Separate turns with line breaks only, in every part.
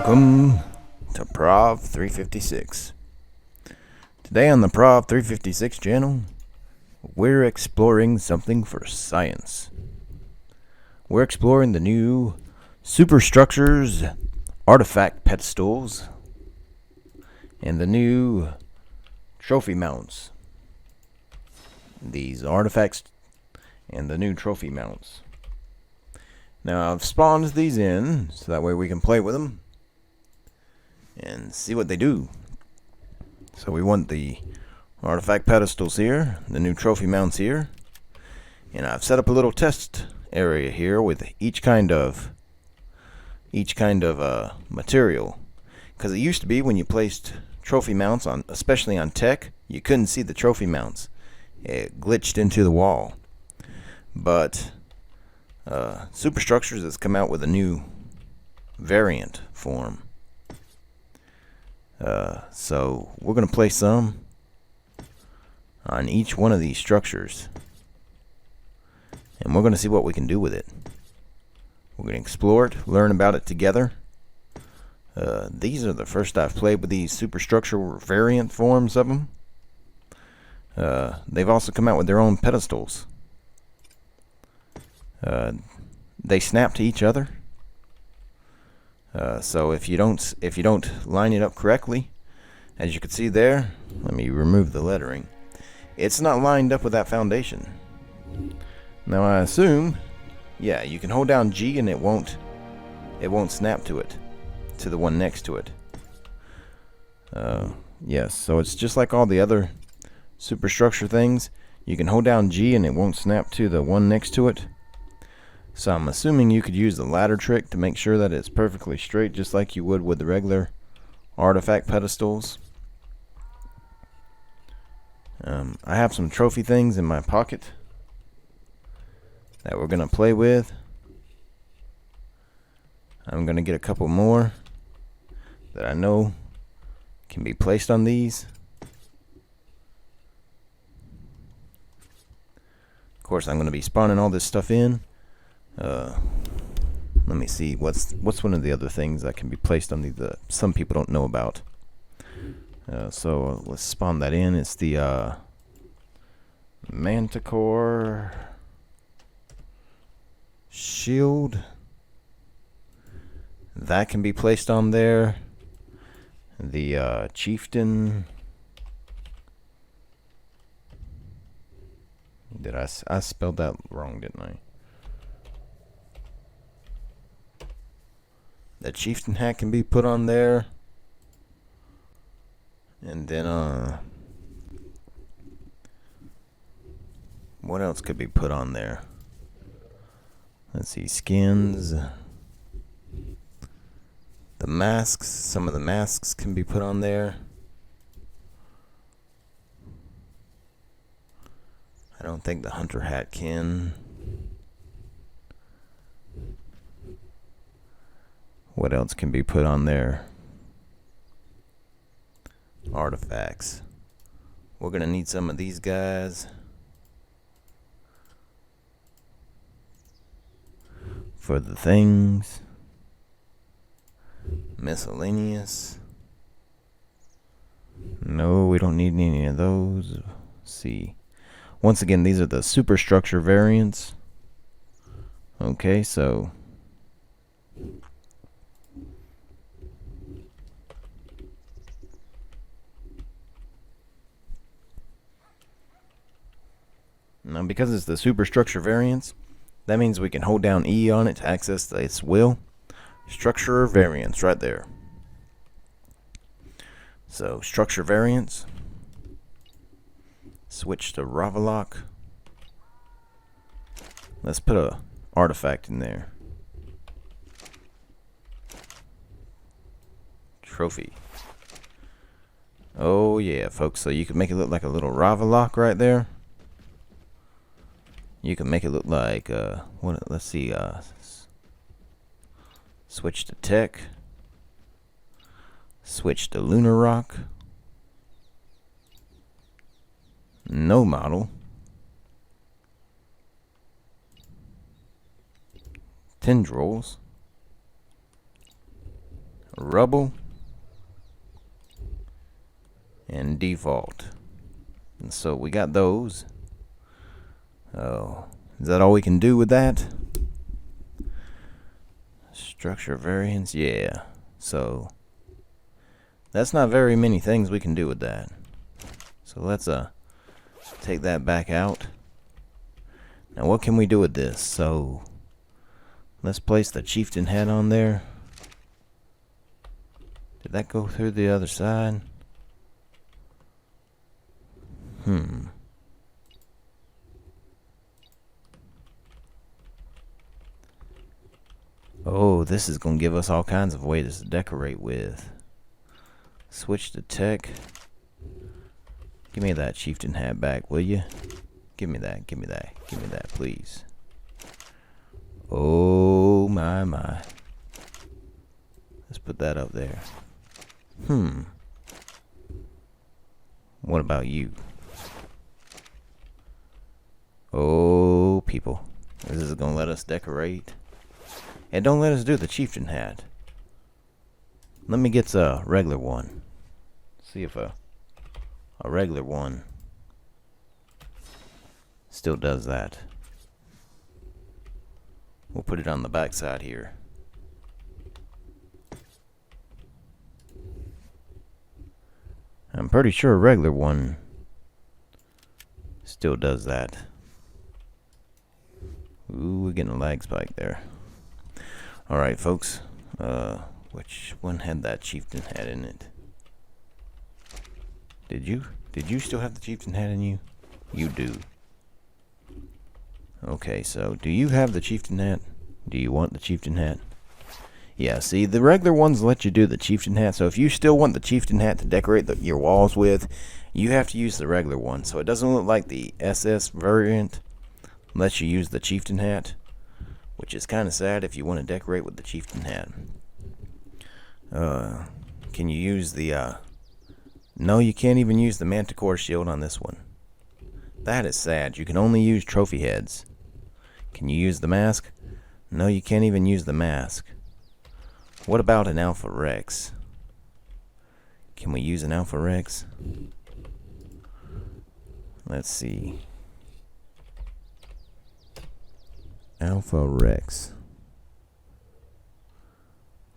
Welcome to Prov 356. Today on the Prov 356 channel, we're exploring something for science. We're exploring the new superstructures, artifact pedestals, and the new trophy mounts. These artifacts and the new trophy mounts. Now I've spawned these in so that way we can play with them and see what they do. So we want the artifact pedestals here, the new trophy mounts here, and I've set up a little test area here with each kind of material, because it used to be when you placed trophy mounts on, especially on tech, you couldn't see the trophy mounts. It glitched into the wall. But Superstructures has come out with a new variant form. So we're going to place some on each one of these structures, and we're going to see what we can do with it. We're going to explore it, learn about it together. These are the first I've played with these superstructure variant forms of them. They've also come out with their own pedestals. They snap to each other. So if you don't line it up correctly, as you can see there, let me remove the lettering. It's not lined up with that foundation. Now I assume, yeah, you can hold down G and it won't snap to it, to the one next to it. Yes, so it's just like all the other superstructure things. You can hold down G and it won't snap to the one next to it. So I'm assuming you could use the ladder trick to make sure that it's perfectly straight, just like you would with the regular artifact pedestals. I have some trophy things in my pocket that we're going to play with. I'm going to get a couple more that I know can be placed on these. Of course, I'm going to be spawning all this stuff in. Let me see, what's one of the other things that can be placed on these that some people don't know about. So let's spawn that in. It's the Manticore shield. That can be placed on there. The chieftain. Did I spelled that wrong, didn't I? The chieftain hat can be put on there. And then what else could be put on there? Let's see, skins. The masks, some of the masks can be put on there. I don't think the hunter hat can. What else can be put on there? Artifacts. We're gonna need some of these guys for the things. Miscellaneous. No, we don't need any of those. Let's see. Once again, these are the superstructure variants. Okay, so now, because it's the superstructure variants, that means we can hold down E on it to access its will. Structure variants right there. So, structure variants. Switch to Ravalok. Let's put a artifact in there. Trophy. Oh yeah, folks. So you can make it look like a little Ravalok right there. You can make it look like let's see, switch to tech. Switch to Lunar Rock. No model. Tendrils. rubble, and default. And so we got those. Oh, is that all we can do with that? Structure variance, yeah. So that's not very many things we can do with that. So let's take that back out. Now what can we do with this? So let's place the chieftain hat on there. Did that go through the other side? Oh, this is going to give us all kinds of ways to decorate with. Switch to tech. Give me that chieftain hat back, will you? Give me that, give me that, give me that, please. Oh, my. Let's put that up there. What about you? Oh, people. This is going to let us decorate. And don't let us do the chieftain hat. Let me get a regular one. See if a regular one still does that. We'll put it on the back side here. I'm pretty sure a regular one still does that. Ooh, we're getting a lag spike there. Alright, folks. Which one had that chieftain hat in it? Did you? Did you still have the chieftain hat in you? You do. Okay, so do you have the chieftain hat? Do you want the chieftain hat? Yeah, see, the regular ones let you do the chieftain hat, so if you still want the chieftain hat to decorate your walls with, you have to use the regular one. So it doesn't look like the SS variant lets you use the chieftain hat, which is kind of sad if you want to decorate with the chieftain hat. Can you use the, no, you can't even use the Manticore shield on this one. That is sad. You can only use trophy heads. Can you use the mask? No, you can't even use the mask. What about an Alpha Rex? Can we use an Alpha Rex? Let's see. Alpha Rex.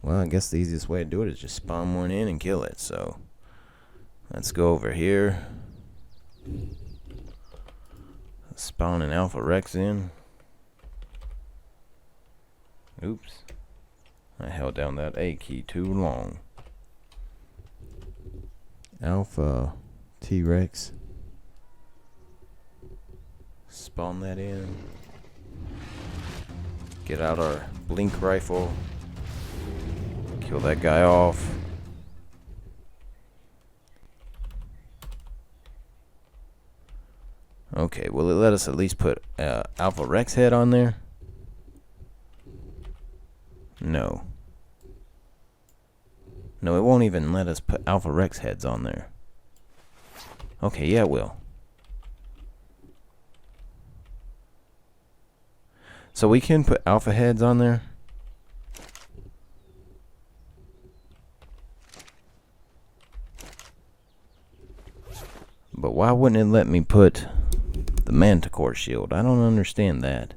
Well, I guess the easiest way to do it is just spawn one in and kill it. So let's go over here. Spawn an Alpha Rex in. Oops. I held down that A key too long. Alpha T-Rex. Spawn that in. Get out our blink rifle. Kill that guy off. Okay, will it let us at least put Alpha Rex head on there? No. No, it won't even let us put Alpha Rex heads on there. Okay, yeah, it will. So we can put Alpha heads on there? But why wouldn't it let me put the Manticore shield? I don't understand that.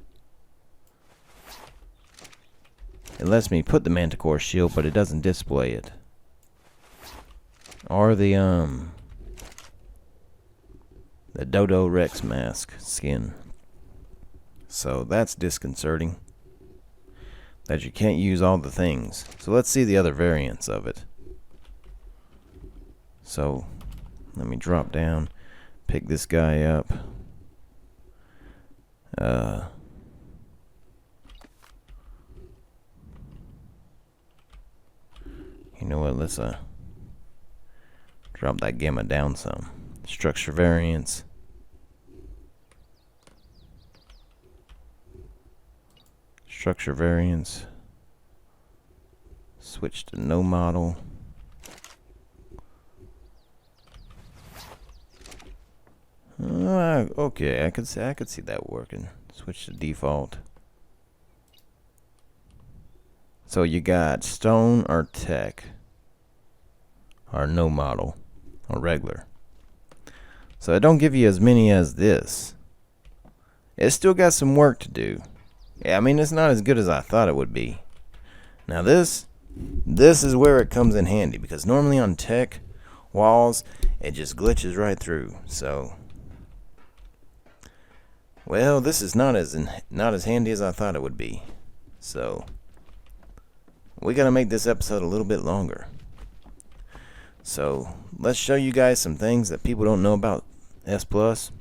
It lets me put the Manticore shield, but it doesn't display it. Or the Dodo Rex mask skin. So that's disconcerting. That you can't use all the things. So let's see the other variants of it. So let me drop down, pick this guy up. You know what, let's drop that gamma down some. Structure variants. Structure variants. Switch to no model. Okay, I could see that working. Switch to default. It's So you got stone or tech, or no model, or regular. So it don't give you as many as this. It's still got some work to do. Yeah, I mean, it's not as good as I thought it would be. Now this is where it comes in handy, because normally on tech walls it just glitches right through. So, well, this is not as handy as I thought it would be. So we gotta make this episode a little bit longer. So let's show you guys some things that people don't know about S Plus.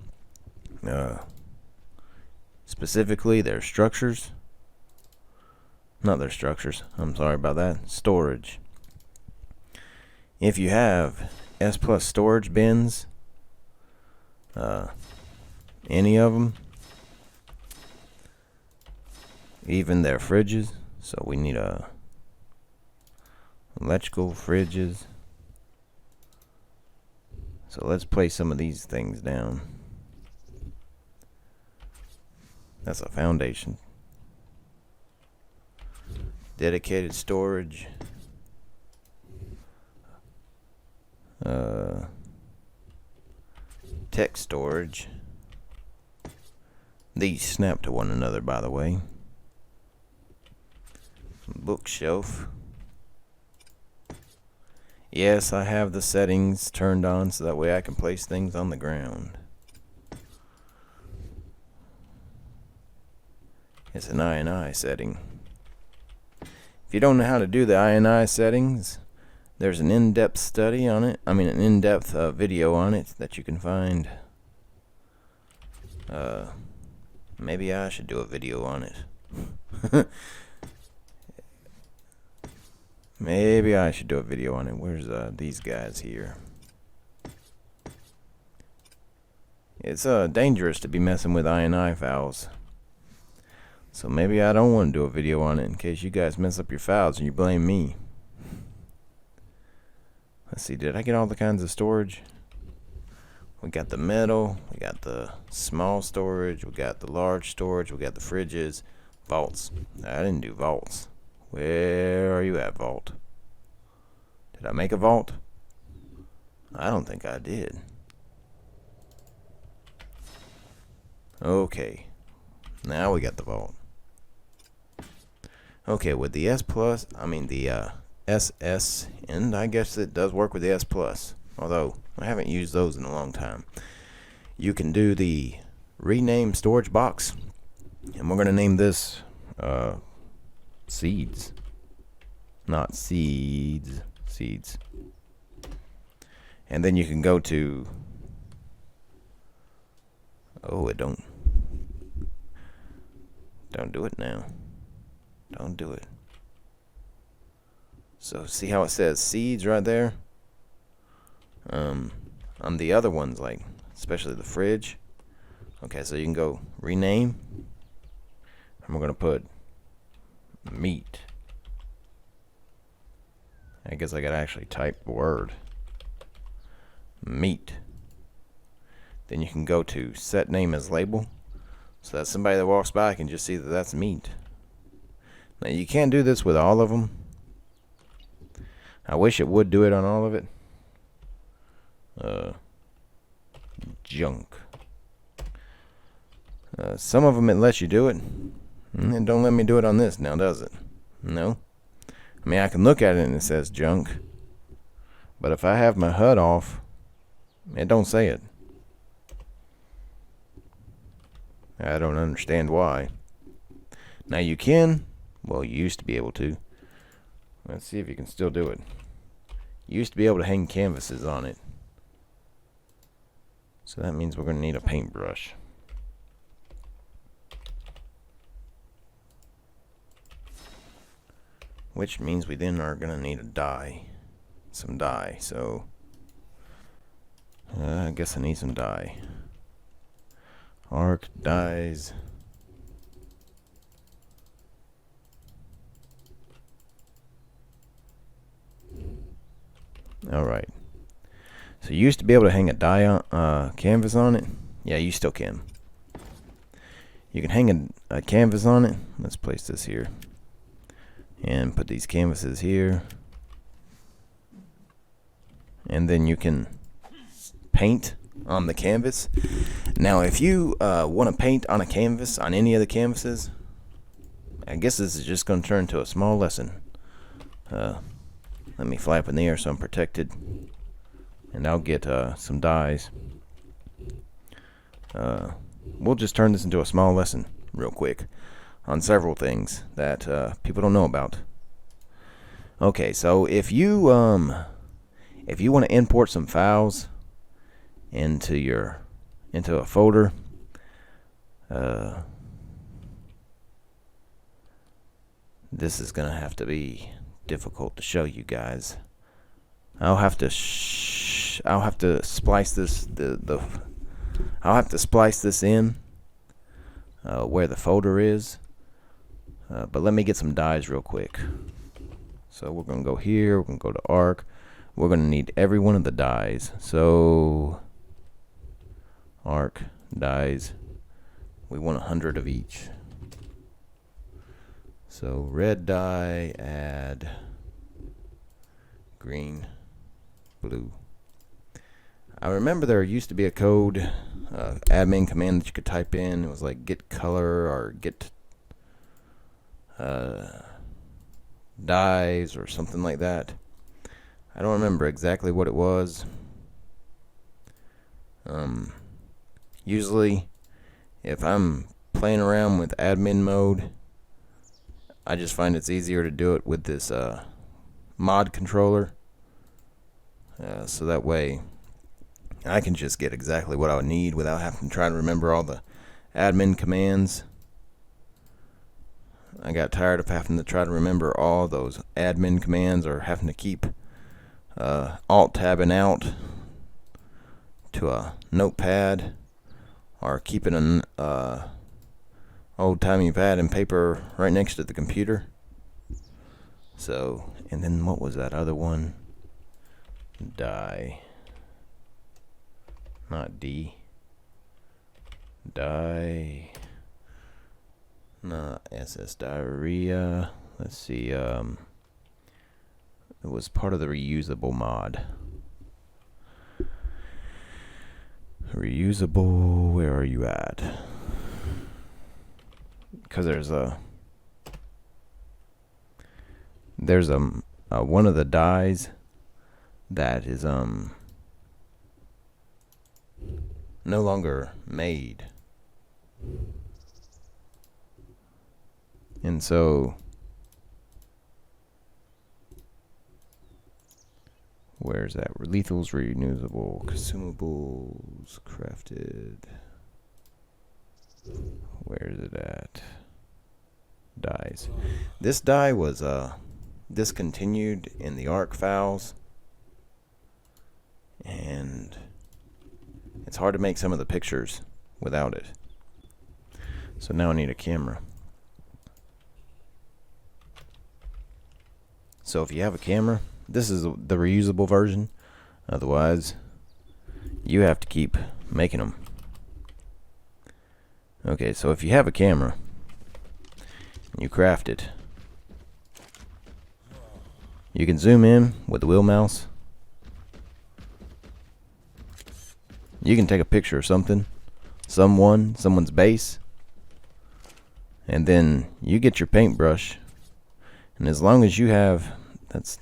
Specifically their structures. Not their structures, I'm sorry about that. Storage. If you have S Plus storage bins, any of them, even their fridges. So we need electrical fridges. So let's place some of these things down. That's a foundation. Dedicated storage. Tech storage. These snap to one another, by the way. Bookshelf. Yes, I have the settings turned on so that way I can place things on the ground. It's an INI setting. If you don't know how to do the INI settings, there's an in-depth study on it. I mean, an in-depth video on it that you can find. Maybe I should do a video on it. Maybe I should do a video on it. Where's these guys here? It's dangerous to be messing with INI files. So maybe I don't want to do a video on it in case you guys mess up your files and you blame me. Let's see, did I get all the kinds of storage? We got the metal, we got the small storage, we got the large storage, we got the fridges, vaults. I didn't do vaults. Where are you at, vault? Did I make a vault? I don't think I did. Okay. Now we got the vault. Okay, with the S Plus, I mean the SS, and I guess it does work with the S Plus, although I haven't used those in a long time. You can do the rename storage box, and we're going to name this seeds. Not seeds, seeds. And then you can go to, oh, it don't do it now. Don't do it. So see how it says seeds right there? On the other ones, like especially the fridge. Okay, so you can go rename, and we're gonna put meat. I guess I gotta actually type the word meat. Then you can go to set name as label, so that somebody that walks by can just see that that's meat. Now you can't do this with all of them. I wish it would do it on all of it. Junk. Some of them it lets you do it. It don't let me do it on this now, does it? No. I mean, I can look at it and it says junk. But if I have my HUD off, it don't say it. I don't understand why. Now you can. Well, you used to be able to. Let's see if you can still do it. You used to be able to hang canvases on it. So that means we're going to need a paintbrush. Which means we then are going to need a dye. Some dye. So I guess I need some dye. Arc dyes. Alright. So you used to be able to hang a dye on, canvas on it. Yeah, you still can. You can hang a canvas on it. Let's place this here. and put these canvases here, and then you can paint on the canvas. Now if you want to paint on a canvas, on any of the canvases, I guess this is just going to turn into a small lesson. Let me fly up in the air so I'm protected, and I'll get some dyes. We'll just turn this into a small lesson real quick on several things that people don't know about. Okay, so if you want to import some files into a folder, this is gonna have to be difficult to show you guys. I'll have to splice this I'll have to splice this in where the folder is. But let me get some dyes real quick. So we're gonna go here. We're gonna go to Arc. We're gonna need every one of the dyes. So Arc dyes. We want 100 of each. So red dye, add green, blue. I remember there used to be a code, admin command that you could type in. It was like get color or get dyes or something like that. I don't remember exactly what it was. Usually if I'm playing around with admin mode, I just find it's easier to do it with this mod controller, so that way I can just get exactly what I would need without having to try to remember all the admin commands. I got tired of having to try to remember all those admin commands, or having to keep alt-tabbing out to a notepad, or keeping an old-timey pad and paper right next to the computer. So, and then what was that other one? Dye. Not D. Dye. Not SS diarrhea. Let's see. It was part of the reusable mod. Reusable. Where are you at? Because there's one of the dyes that is no longer made, and so where's that? Lethals, reusable, consumables, crafted. Where is it at? Dyes. This dye was discontinued in the ARC files, and it's hard to make some of the pictures without it. So now I need a camera. So if you have a camera, this is the reusable version. Otherwise, you have to keep making them. Okay, so if you have a camera and you craft it, you can zoom in with the wheel mouse. You can take a picture of something, someone's base, and then you get your paintbrush, and as long as you have, that's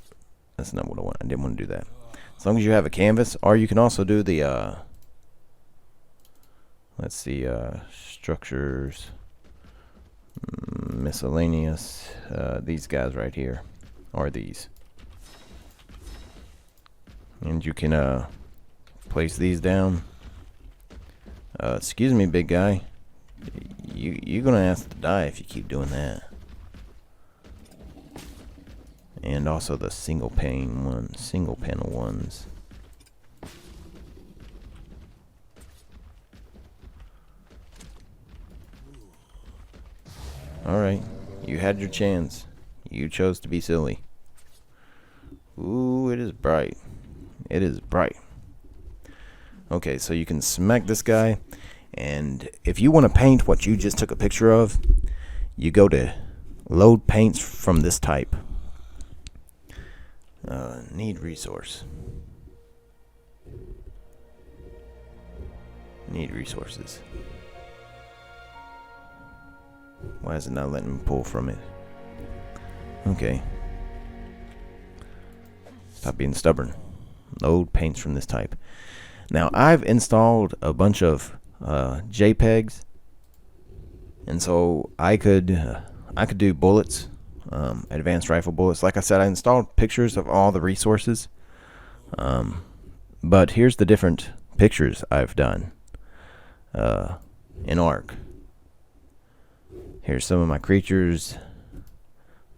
not what I want. I didn't want to do that. As long as you have a canvas, or you can also do the let's see, structures, miscellaneous, these guys right here, or these, and you can place these down. Excuse me, big guy. You're gonna have to die if you keep doing that. And also the single panel ones. Alright, you had your chance. You chose to be silly. Ooh, it is bright. It is bright. Okay, so you can smack this guy, and if you want to paint what you just took a picture of, you go to Load paints from this type. Need resource. Need resources. Why is it not letting me pull from it? Okay. Stop being stubborn. Load paints from this type. Now I've installed a bunch of JPEGs, and so I could do bullets, advanced rifle bullets. Like I said, I installed pictures of all the resources, but here's the different pictures I've done in Ark. Here's some of my creatures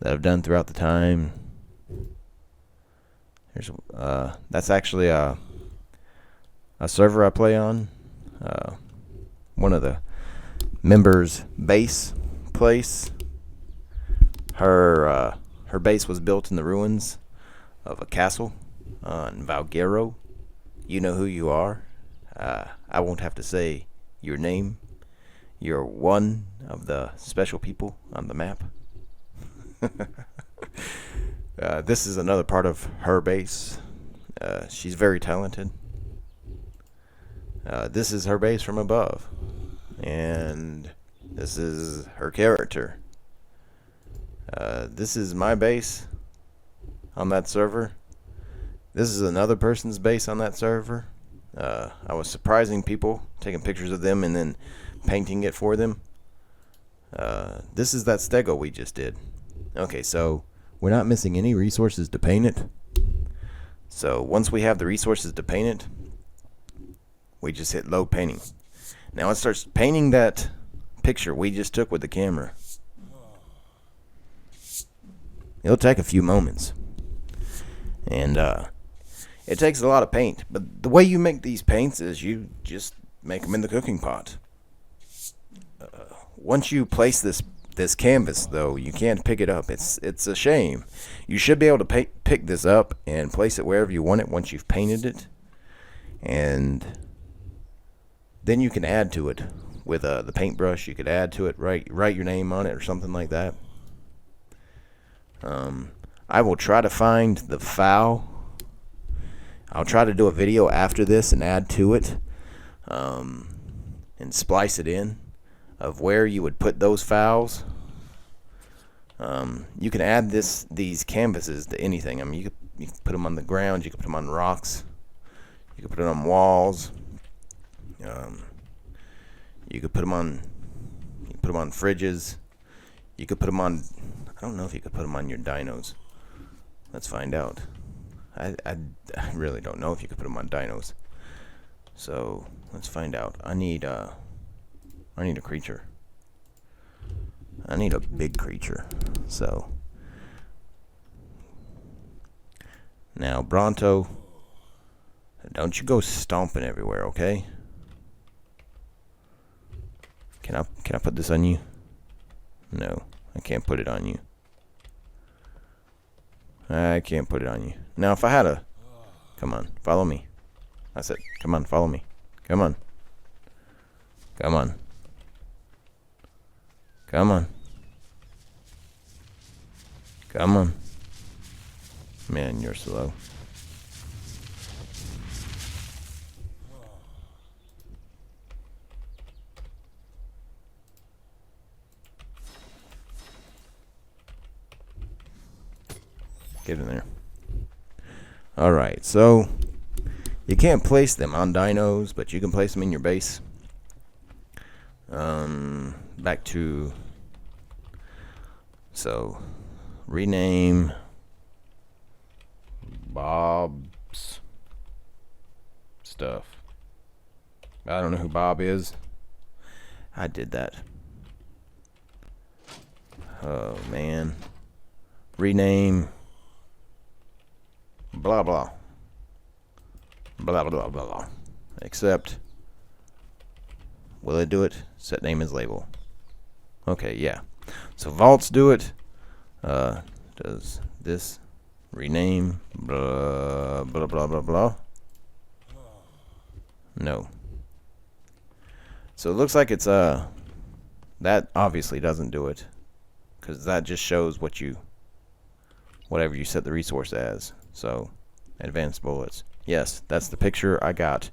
that I've done throughout the time. Here's that's actually a server I play on. One of the members' base place. Her base was built in the ruins of a castle in Valguero. You know who you are. I won't have to say your name. You're one of the special people on the map. This is another part of her base. She's very talented. This is her base from above. And this is her character. This is my base on that server. This is another person's base on that server. I was surprising people, taking pictures of them and then painting it for them. This is that stego we just did. Okay, so we're not missing any resources to paint it. So once we have the resources to paint it, we just hit load painting. Now it starts painting that picture we just took with the camera. It'll take a few moments. And it takes a lot of paint. But the way you make these paints is you just make them in the cooking pot. Once you place this canvas, though, you can't pick it up. It's a shame. You should be able to pick this up and place it wherever you want it once you've painted it. And then you can add to it with the paintbrush. You could add to it, write your name on it or something like that. I will try to find the file. I'll try to do a video after this and add to it, and splice it in of where you would put those files. You can add these canvases to anything. I mean, you could put them on the ground. You could put them on rocks. You could put it on walls. You could put them on. You could put them on fridges. You could put them on. I don't know if you could put them on your dinos. Let's find out. I really don't know if you could put them on dinos. So let's find out. I need a creature. I need a big creature. So now, Bronto, don't you go stomping everywhere, okay? Can I put this on you? No, I can't put it on you. I can't put it on you. Now, if I had a... Come on, follow me. I said, come on, follow me. Come on. Come on. Come on. Come on. Man, you're slow. Get in there. Alright, so you can't place them on dinos, but you can place them in your base. Back to... So, rename Bob's stuff. I don't know who Bob is. I did that. Oh, man. Rename... Blah blah. Blah blah blah blah. Except, will it do it? Set name as label. Okay, yeah. So vaults do it. Does this rename blah blah blah blah blah? No. So it looks like it's that obviously doesn't do it, because that just shows whatever you set the resource as. So, advanced bullets. Yes, that's the picture I got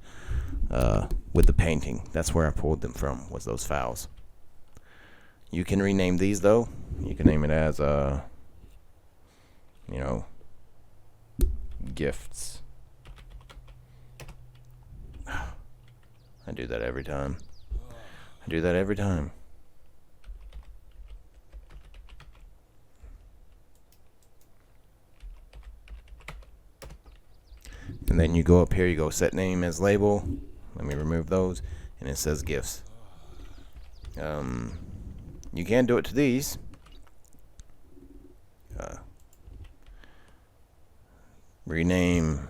with the painting. That's where I pulled them from, was those files. You can rename these, though. You can name it as, gifts. I do that every time. And then you go up here, you go set name as label. Let me remove those. And it says gifts. You can do it to these. Rename.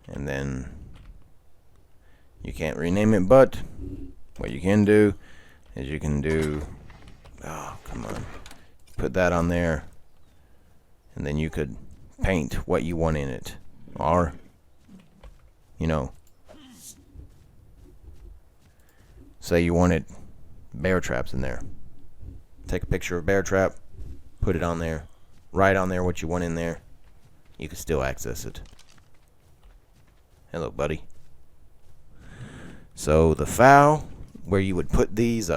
And then you can't rename it, but what you can do is you can do, put that on there, and then you could paint what you want in it, or say you wanted bear traps in there. Take a picture of bear trap, put it on there, write on there what you want in there. You can still access it. Hello, buddy. So the file where you would put these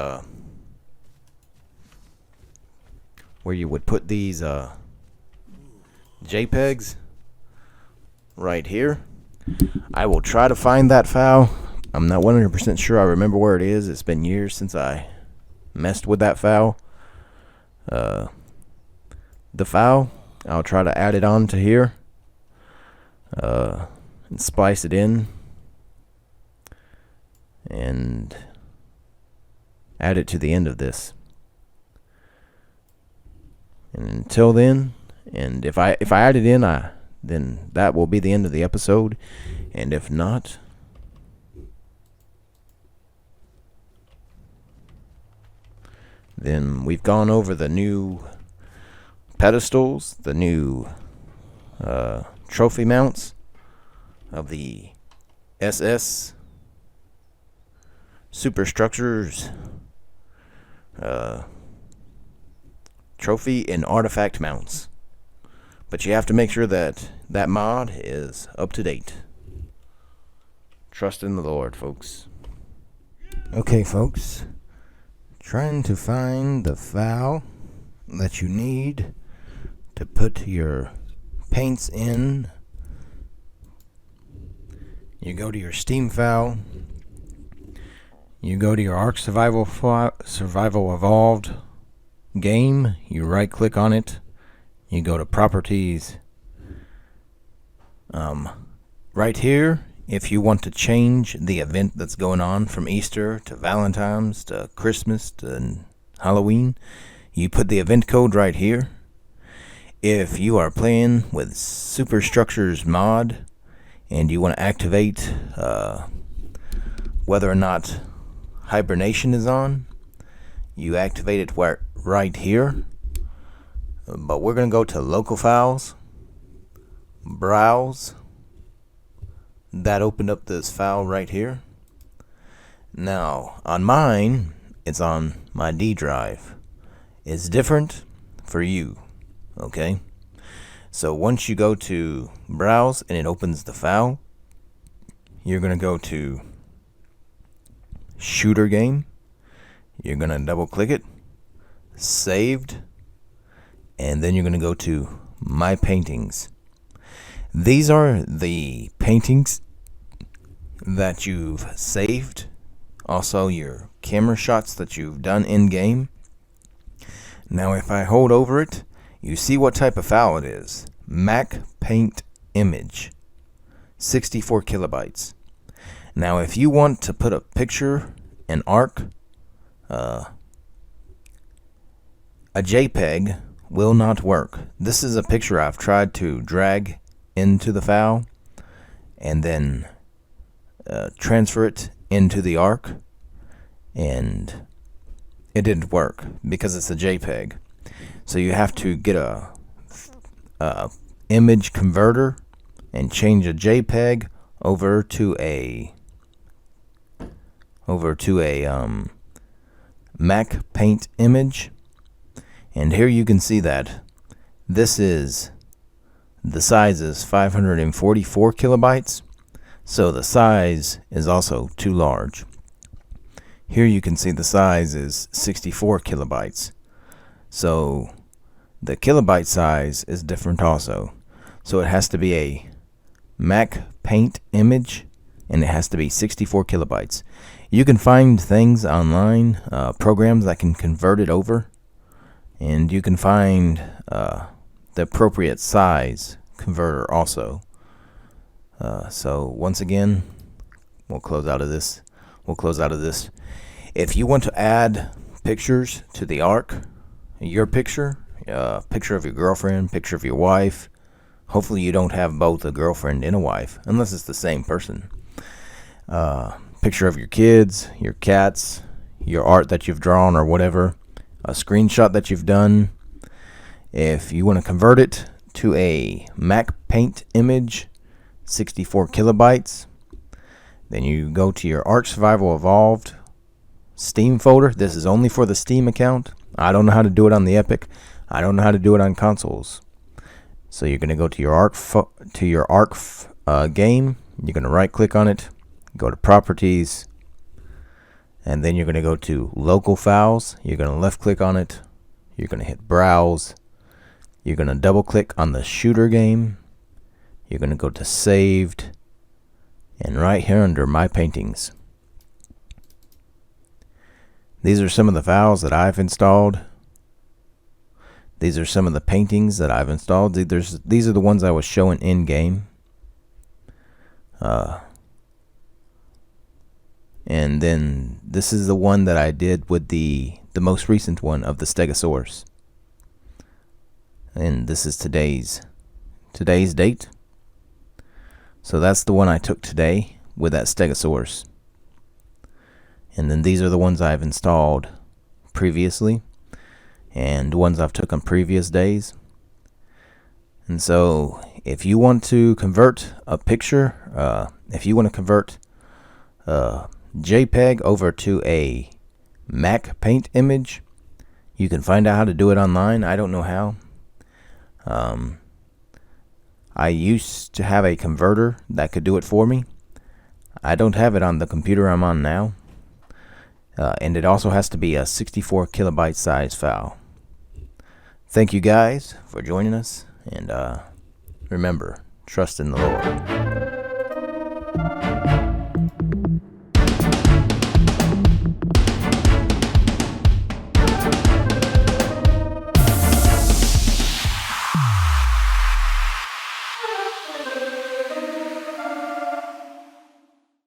JPEGs right here. I will try to find that file. I'm not 100% sure I remember where it is. It's been years since I messed with that file. The file, I'll try to add it on to here and splice it in and add it to the end of this. And until then, and if I add it in, then that will be the end of the episode. And if not, then we've gone over the new pedestals, the new trophy mounts of the SS Superstructures trophy and artifact mounts. But you have to make sure that that mod is up to date. Trust in the Lord, folks. Okay, folks. Trying to find the file that you need to put your paints in. You go to your Steam file. You go to your Ark Survival Evolved game. You right click on it. You go to properties. Right here, if you want to change the event that's going on from Easter to Valentine's to Christmas to Halloween, you put the event code right here. If you are playing with Superstructures mod and you want to activate whether or not hibernation is on, you activate it right here. But we're going to go to local files, browse. That opened up this file right here. Now, on mine, it's on my D drive. It's different for you, okay? So once you go to browse and it opens the file, you're going to go to shooter game. You're going to double click it, saved, and then you're going to go to my paintings. These are the paintings that you've saved, also your camera shots that you've done in game. Now if I hold over it, you see what type of file it is. Mac Paint Image, 64 kilobytes. Now if you want to put a picture, an ARC, a JPEG will not work. This is a picture I've tried to drag into the file and then transfer it into the ARC, and it didn't work because it's a JPEG. So you have to get a image converter and change a JPEG over to a Mac Paint image. And here you can see that the size is 544 kilobytes. So the size is also too large. Here you can see the size is 64 kilobytes. So the kilobyte size is different also. So it has to be a Mac Paint image, and it has to be 64 kilobytes. You can find things online, programs that can convert it over, and you can find the appropriate size converter also. So once again, we'll close out of this. If you want to add pictures to the Ark, your picture of your girlfriend, picture of your wife. Hopefully you don't have both a girlfriend and a wife, unless it's the same person. Picture of your kids, your cats, your art that you've drawn or whatever, a screenshot that you've done. If you want to convert it to a Mac Paint image, 64 kilobytes, then you go to your Ark Survival Evolved Steam folder. This is only for the Steam account. I don't know how to do it on the Epic. I don't know how to do it on consoles. So you're going to go to your Ark game. You're going to right click on it, go to properties, and then you're going to go to local files. You're going to left click on it. You're going to hit browse. You're going to double click on the shooter game. You're going to go to saved, and right here under my paintings. These are some of the files that I've installed. These are some of the paintings that I've installed. These are the ones I was showing in game. And then this is the one that I did with the most recent one of the Stegosaurus. And this is today's date. So that's the one I took today with that Stegosaurus. And then these are the ones I've installed previously, and ones I've took on previous days. And so if you want to convert a picture, if you want to convert JPEG over to a Mac Paint image, you can find out how to do it online. I don't know how. I used to have a converter that could do it for me. I don't have it on the computer I'm on now. And it also has to be a 64 kilobyte size file. Thank you guys for joining us, and remember, trust in the Lord.